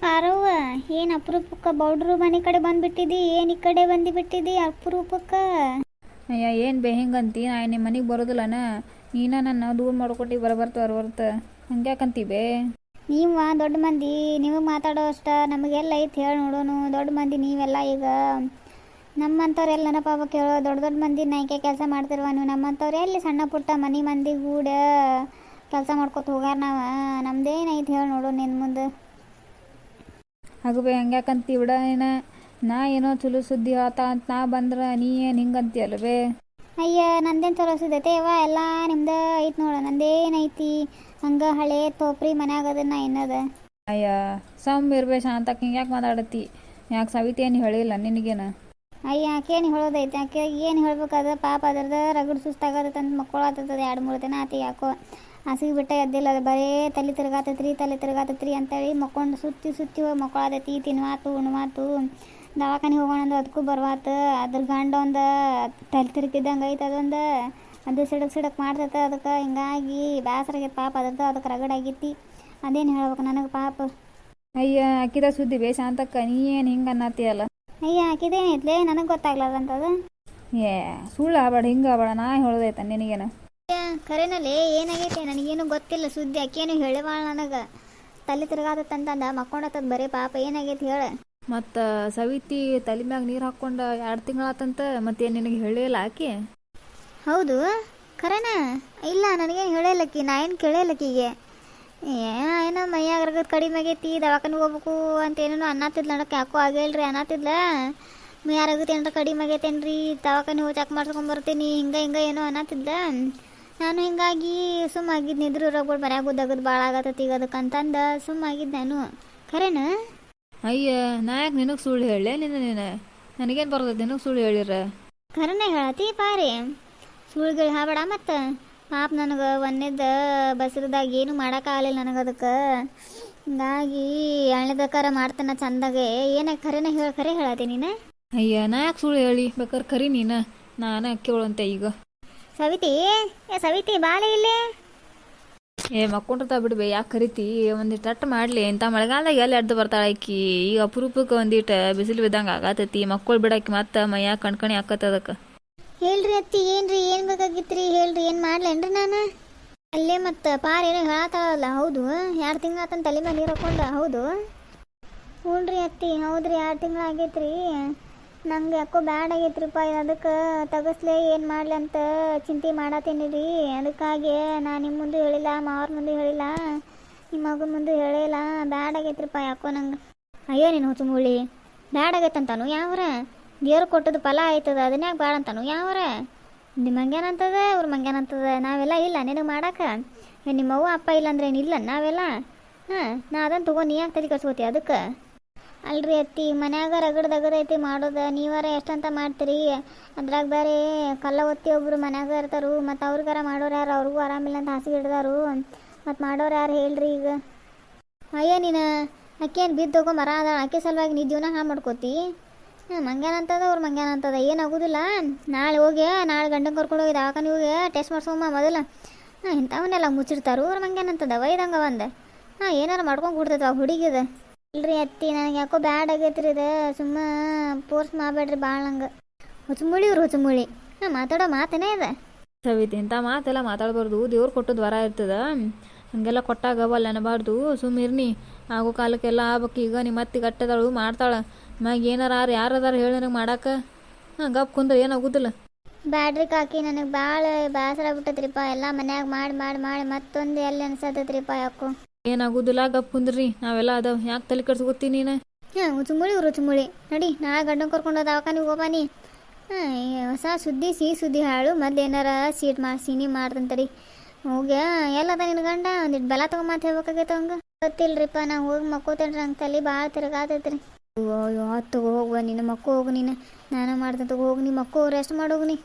ಪಾರವ್ವ, ಏನು ಅಪರೂಪಕ್ಕೆ ಬೌಡ್ರು ಮನೆ ಕಡೆ ಬಂದ್ಬಿಟ್ಟಿದ್ದಿ? ಏನು ಈ ಕಡೆ ಬಂದುಬಿಟ್ಟಿದ್ದಿ ಅಪರೂಪಕ್ಕೆ? ಅಯ್ಯ ಏನು ಬೇ ಹಿಂಗಂತಿ? ನಾ ನಿಮ್ಮ ಮನೆಗೆ ಬರೋದಿಲ್ಲನ? ನೀನ ನನ್ನ ದೂರ ಮಾಡ್ಕೊಟ್ಟು ಬರ್ಬರ್ತ ಹಂಗ್ಯಾಕಂತಿ ಬೇ? ನೀವು ದೊಡ್ಡ ಮಂದಿ, ನಿಮಗೆ ಮಾತಾಡೋ ಅಷ್ಟ ನಮಗೆಲ್ಲ ಐತೆ ಹೇಳಿ ನೋಡೋನು. ದೊಡ್ಡ ಮಂದಿ ನೀವೆಲ್ಲ. ಈಗ ನಮ್ಮಂಥವ್ರೆಲ್ಲ ನೆನಪಾಗ ಕೇಳೋ ದೊಡ್ಡ ದೊಡ್ಡ ಮಂದಿ ನಾಯ್ಕೆ ಕೆಲಸ ಮಾಡ್ತಿರುವ ನೀವು. ನಮ್ಮಂಥವ್ರು ಎಲ್ಲಿ ಸಣ್ಣ ಪುಟ್ಟ ಮನೆ ಮಂದಿ ಕೂಡ ಕೆಲಸ ಮಾಡ್ಕೊತ ಹೋಗ್ಯಾರ. ನಾವು ನಮ್ದೇನೈತೆ ಹೇಳಿ ನೋಡು ನಿನ್ನ ಮುಂದೆ. ಹಾಗು ಬೇ ಹಂಗ್ಯಾಕಂತಿ ಬಿಡ. ನಾ ಏನೋ ಚಲೋ ಸುದ್ದಿ ಆತ ಅಂತ ನಾ ಬಂದ್ರೆ ನೀ ಏನು ಹಿಂಗಂತೀಯಲ್ಲ ಬೇ? ಅಯ್ಯ, ನಂದೇನು ಚಲೋ ಸುದ್ದೈತೆ ಯವ್ವ, ಎಲ್ಲ ನಿಮ್ದು ಐತೆ ನೋಡು. ನಂದೇನೈತಿ ಹಂಗೆ ಹಳೆ ತೋಪ್ರಿ ಮನ್ಯಾಗದನ್ನ ಏನದ. ಅಯ್ಯ ಸಮ್ ಇರ್ಬೇ ಶಾಂತಕ್ಕೆ ಹಿಂಗ್ಯಾಕೆ ಮಾತಾಡತ್ತಿ? ಯಾಕೆ ಸವಿತಿ ಏನು ಹೇಳಿಲ್ಲ ನಿನಗೇನು? ಅಯ್ಯ ಆಕೇನು ಹೇಳೋದೈತೆ? ಆಕೆ ಏನು ಹೇಳ್ಬೇಕದ? ಪಾಪ ಅದ್ರದ್ದು ರಗಡ್ ಸುಸ್ತಾಗತ್ತೆ ಅಂತ ಮಕ್ಕಳಾಗ್ತದ. 2-3 ದಿನ ಆತಿ ಯಾಕೋ ಹಾಸಿಗೆ ಬಿಟ್ಟ ಎದ್ದಿಲ್ಲ. ಅದು ಬರೀ ತಲೆ ತಿರ್ಗಾತತ್ರಿ ಅಂತೇಳಿ ಮಕ್ಕೊಂಡು ಸುತ್ತಿ ಹೋಗಿ ಮಕ್ಕಳಾದೈತಿ. ತಿನ್ವಾತು ಉಣ್ವಾತು ದವಾಖಾನೆ ಹೋಗೋಣ ಅಂದ್ರೆ ಅದಕ್ಕೂ ಬರ್ವಾತು. ಅದ್ರ ಗಂಡ ಒಂದು ತಲೆ ತಿರುಗಿದ್ದಂಗೆ ಐತೆ ಅದೊಂದು. ಅದು ಸಿಡಕ್ ಮಾಡ್ತೈತೆ. ಅದಕ್ಕೆ ಹಿಂಗಾಗಿ ಬೇಸರಾಗೈತೆ ಪಾಪ ಅದ್ರದ್ದು. ಅದಕ್ಕೆ ರಗಡಾಗೈತಿ. ಅದೇನು ಹೇಳ್ಬೇಕು ನನಗೆ ಪಾಪ. ಅಯ್ಯ ಅಕ್ಕಿದ ಸುದ್ದಿ ಬೇ ಶಾಂತಕ್ಕ, ನೀ ಏನು ಹಿಂಗೆ ಅನ್ನತ್ತೀಯಲ್ಲ? ಅಯ್ಯ ಆಕಿದೇನೈತ್ಲೆ ನನಗೆ ಗೊತ್ತಾಗ್ಲಾರ್ದಂಥದ್ದು. ಏ ಸುಳ್ಳು ಆಬೇಡ, ಹಿಂಗೆ ಆಬೇಡ. ನಾ ಹೇಳೋದೈತೆ ನಿನಗೇನು? ಖರೇನಲ್ಲಿ ಏನಾಗೈತೆ ನನಗೇನು ಗೊತ್ತಿಲ್ಲ ಸುದ್ದಿ. ಆಕೇನು ಹೇಳಿವಾಳ ನನಗೆ. ತಲೆ ತಿರ್ಗಾತಂತಂದ ಮಕ್ಕೊಂಡತ್ತದ ಬರೀ. ಪಾಪ ಏನಾಗೈತೆ ಹೇಳ. ಮತ್ತು ಸವಿತಿ ತಲೆ ಮ್ಯಾಗ ನೀರು ಹಾಕ್ಕೊಂಡು 2 ತಿಂಗಳಾತಂತ. ಮತ್ತೇನು ನಿನಗೆ ಹೇಳಿಲ್ಲ ಆಕೆ? ಹೌದು ಖರೇನ? ಇಲ್ಲ ನನಗೇನು ಹೇಳಿಲ್ಲಕ್ಕಿ. ನಾ ಏನು ಕೇಳಿಲ್ಲಕ್ಕಿಗೆ. ಏನೋ ಮೈಯಾಗ ರಗದ ಕಡಿಮೆ ಆಗೈತಿ, ದವಾಖಾನಿಗೆ ಹೋಗ್ಬೇಕು ಅಂತ ಏನೇನೋ ಅನ್ನತ್ತಿದ್ಲ. ನನಗೆ ಯಾಕೋ ಆಗೇಳ್ರಿ ಅನ್ನತ್ತಿದ್ಲ. ಮೈಯಾರಾಗುತ್ತೆ ಏನಾರ ಕಡಿಮೆ ಆಗೈತೇನ್ರಿ, ದವಾಖಾನೆ ಹೋಗಿ ಚೆಕ್ ಮಾಡ್ಸ್ಕೊಂಬರ್ತೀನಿ ಹಿಂಗೆ ಏನೋ ಅನ್ನತ್ತಿದ್ಲ. ನಾನು ಹಿಂಗಾಗಿ ಸುಮ್ಮಾಗಿದ್ದು. ನಿದ್ರು ರಗ್ಗಳು ಮನ್ಯಾಗ ಗುದ್ದಾಗದು ಭಾಳ ಆಗತ್ತತಿ ಈಗ ಅದಕ್ಕಂತಂದು ಸುಮ್ಮಾಗಿದ್ದು ನಾನು. ಖರೇನ? ಅಯ್ಯ ನಾ ಯಾಕೆ ನಿನಗೆ ಸುಳ್ಳು ಹೇಳಲೆ? ನನಗೇನು ಬರ್ತದೆ ನಿನಗೆ ಸುಳ್ಳು ಹೇಳಿರ? ಖರೇನೆ ಹೇಳತಿ ಪಾರಿ. ಸುಳ್ಳುಗಳು ಹಾಬೇಡ ಮತ್ತು. ಪಾಪ ನನಗೆ ಒಂದೇದ ಬಸ್ರದಾಗ ಏನು ಮಾಡೋಕ್ಕಾಗಲಿಲ್ಲ ನನಗೆ. ಅದಕ್ಕೆ ಹಿಂಗಾಗಿ ಎಣ್ಣೆದಕ್ಕಾರ ಮಾಡ್ತಾನೆ ಚಂದಾಗೆ. ಏನಾಗ ಖರೇನ ಖರೆ ಹೇಳತ್ತಿ ನೀನು? ಅಯ್ಯ ನಾ ಯಾಕೆ ಸುಳ್ಳು ಹೇಳಿ? ಬೇಕಾದ್ರೆ ಖರಿ ನೀನು. ನಾನು ಕೇಳುವಂತೆ ಈಗ. ಸವಿತಿ, ಸವಿತಿ ಬಾಳೆ ಇಲ್ಲೇ. ಮಕ್ಕೊಂಡಿರ್ತಾ ಬಿಡ್ಬೇ, ಯಾಕೆ ಕರಿತಿ? ಒಂದಿಟ್ಟು ತಟ್ಟು ಮಾಡಲಿ. ಇಂಥ ಮಳೆಗಾಲದಾಗ ಎಲ್ಲಿ ಎದ್ದು ಬರ್ತಾಳೆ ಆಕಿ? ಈಗ ಅಪರೂಪಕ್ಕೆ ಒಂದಿಟ್ಟು ಬಿಸಿಲು ಬಿದ್ದಂಗೆ ಆಗತೈತಿ. ಮಕ್ಕಳು ಬಿಡಾಕಿ ಮತ್ತೆ ಮೈಯಾಗ ಕಣ್ಕಣಿ ಆಕತ್ತ. ಅದಕ್ಕೆ ಹೇಳ್ರಿ ಅತ್ತಿ, ಏನ್ರಿ ಏನು ಬೇಕಾಗಿತ್ರಿ? ಹೇಳ್ರಿ, ಏನು ಮಾಡ್ಲೇನ್ರಿ ನಾನು? ಅಲ್ಲೇ ಮತ್ತು ಪಾರ ಏನೋ ಹೇಳತ್ತಾಳಲ್ಲ. ಹೌದು 2 ತಿಂಗಳಾತಂತ ತಲೆ ಮೇಲೆ ನೀರು ಹಾಕ್ಕೊಂಡು. ಹೌದು ಹ್ಞೂ ರೀ ಅತ್ತಿ, ಹೌದ್ರಿ 2 ತಿಂಗಳು ಆಗೈತ್ರಿ. ನಂಗೆ ಯಾಕೋ ಬ್ಯಾಡ್ ಆಗೈತ್ರಿಪ್ಪ. ಅದಕ್ಕೆ ತಗಸ್ಲೆ ಏನು ಮಾಡ್ಲಿ ಅಂತ ಚಿಂತೆ ಮಾಡತ್ತೀನಿ ರೀ. ಅದಕ್ಕಾಗಿ ನಾನು ನಿಮ್ಮ ಮುಂದೆ ಹೇಳಿಲ್ಲ, ಮಾವ್ರ ಮುಂದೆ ಹೇಳಿಲ್ಲ, ನಿಮ್ಮ ಮಗನ ಮುಂದೆ ಹೇಳಿಲ್ಲ. ಬ್ಯಾಡ್ ಆಗೈತ್ರಿಪ್ಪ ಯಾಕೋ ನಂಗೆ. ಅಯ್ಯೋ ನೀನು ಹುಚ್ಚುಮುಳಿ, ಬ್ಯಾಡ್ ಆಗೈತಂತಾನು ಯಾವ್ರ? ದೇವ್ರು ಕೊಟ್ಟದ್ದು ಫಲ ಆಯ್ತದ, ಅದನ್ಯಾಕೆ ಬ್ಯಾಡ ಅಂತಾನು ಯಾವ್ರ? ನಿಮ್ಮ ಮಂಗ್ಯಾನಂತದ ಅವ್ರ ಮಂಗ್ಯಾನಂತದ. ನಾವೆಲ್ಲ ಇಲ್ಲ ನಿನಗೆ ಮಾಡಕ್ಕೆ. ನಿಮ್ಮ ಅವ್ವ ಅಪ್ಪ ಇಲ್ಲಾಂದ್ರೆ ಏನಿಲ್ಲ ನಾವೆಲ್ಲ. ನಾ ಅದನ್ನು ತೊಗೊಂಡು ನೀ ಯಾಕೆ ತಲೆ ಕಟ್ಸ್ಕೋತಿ? ಅದಕ್ಕೆ ಅಲ್ರಿ ಅತ್ತಿ, ಮನ್ಯಾಗ ರಗಡದಗದೈತಿ ಮಾಡೋದು. ನೀವಾರ ಎಷ್ಟಂತ ಮಾಡ್ತೀರಿ? ಅದ್ರಾಗ ಬೇರೆ ಕಲ್ಲ ಒತ್ತಿ ಒಬ್ಬರು ಮನ್ಯಾಗ ಇರ್ತಾರು. ಮತ್ತು ಅವ್ರಿಗಾರ ಮಾಡೋರು ಯಾರು? ಅವ್ರಿಗೂ ಆರಾಮಿಲ್ಲ ಅಂತ ಹಾಸಿಗೆ ಹಿಡ್ದಾರು. ಮತ್ತು ಮಾಡೋರು ಯಾರು ಹೇಳ್ರಿ ಈಗ? ಅಯ್ಯ ನೀನು ಅಕ್ಕೇನು ಬಿದ್ದೋಗೋ ಮರ ಅದ. ಅಕ್ಕಿ ಸಲುವಾಗಿ ನೀ ಜೀವನ ಹಾಳು ಮಾಡ್ಕೋತಿ. ಮಂಗ್ಯಾನಂತದ ಅವ್ರು ಮಂಗ್ಯಾನಂತದ. ಏನಾಗೋದಿಲ್ಲ. ನಾಳೆ ಗಂಡನ ಕರ್ಕೊಂಡು ಹೋಗಿ ದವಾಖಾನೆ ಹೋಗಿ ಟೆಸ್ಟ್ ಮಾಡ್ಸೋಮ್ಮ ಮೊದಲು. ಇಂಥವನ್ನೆಲ್ಲ ಮುಚ್ಚಿರ್ತಾರು. ಅವ್ರು ಮಂಗ್ಯಾನಂತದ ಒಯ್ದಂಗೆ ಒಂದು. ಏನಾರು ಮಾಡ್ಕೊಂಡು ಕೊಡ್ತೈತೆ ಹುಡುಗಿದ. ಇಲ್ರಿ ಅತ್ತಿ, ನನಗೆ ಯಾಕೋ ಬ್ಯಾಡ್ ಆಗೈತ್ರಿ ಇದು. ಸುಮ್ಮ ಫೋರ್ಸ್ ಮಾಡಬೇಡ್ರಿ ಭಾಳ. ನಂಗೆ ಹುಚ್ಚುಮುಳಿ ಇವ್ರು ಹುಚ್ಚುಮುಳಿ. ಮಾತಾಡೋ ಮಾತೇನೇ ಇದೆ. ಸವಿತಿ ಇಂಥ ಮಾತೆಲ್ಲ ಮಾತಾಡಬಾರ್ದು. ದೇವ್ರು ಕೊಟ್ಟದ್ದು ವರ ಇರ್ತದ. ಹಂಗೆಲ್ಲ ಕೊಟ್ಟಾಗವಲ್ಲ ಅನ್ನಬಾರ್ದು. ಸುಮ್ಮಿರ್ನಿ. ಆಗೋ ಕಾಲಕ್ಕೆಲ್ಲ ಆಗ್ಬೇಕು. ಈಗ ನಿಮ್ಮ ಅತ್ತಿ ಗಟ್ಟದಳು ಮಾಡ್ತಾಳೆ. ಮ್ಯಾಗ ಏನಾರ ಯಾರದಾರ ಹೇಳಿ ನನಗೆ ಮಾಡಕ್ಕೆ. ಗಪ್ ಕುಂದ್ರೆ ಏನಾಗುದಿಲ್ಲ. ಬ್ಯಾಡ್ರಿ ಕಾಕಿ, ನನಗೆ ಭಾಳ ಬೇಸರ ಆಗ್ಬಿಟ್ಟೈತ್ರಿಪ್ಪ. ಎಲ್ಲ ಮನ್ಯಾಗ ಮಾಡಿ ಮತ್ತೊಂದು ಎಲ್ಲಿ ಅನ್ಸತ್ತೈತ್ರಿಪ್ಪ ಯಾಕೋ. ಏನಾಗುದಿಲ್ಲ, ಗಪ್ ಕುಂದ್ರಿ. ನಾವೆಲ್ಲ ಅದಾವ. ಯಾಕೆ ತಲೆ ಕೆಡ್ಸ್ಕೊತಿ ನೀನು? ಹುಚ್ಚುಮುಳಿ ಇವ್ರು ಹುಚ್ಚುಮುಳಿ. ನಡಿ ನಾಳೆ ಗಂಡನ ಕರ್ಕೊಂಡು ದವಾಖಾನಿಗೆ ಹೋಗ್ಬಾನಿ. ಹೊಸ ಸುದ್ದಿ ಸಿಹಿ ಸುದ್ದಿ ಹಾಳು. ಮೊದ್ಲು ಏನಾರ ಸೀನಿ ಮಾಡ್ದಂತರಿ. ಹೋಗ್ಯ ಎಲ್ಲದ ನಿನ್ನ ಗಂಡ? ಒಂದಿಟ್ಟು ಬೆಲ್ಲ ತೊಗೊಂಬಂತ ಹೇಳ್ಬೇಕಾಗೈತೆ ಹಂಗೆ. ಗೊತ್ತಿಲ್ರಿಪ್ಪ, ನಾ ಹೋಗಿ ಮಕ್ಕೋತೇನ್ರಿ. ನಂಗೆ ತಲೆ ಭಾಳ ತಿರ್ಗಾತೈತ್ರಿ. ಅಯ್ಯೋ ತಗೋ ಹೋಗುವ ನೀನು. ಮಕ್ಕೋ ಹೋಗು ನೀನು. ನಾನು ಮಾಡ್ದಂತ ಹೋಗಿ ನೀ ಮಕ್ಕೋ ರೆಸ್ಟ್ ಮಾಡೋಗು ನೀ.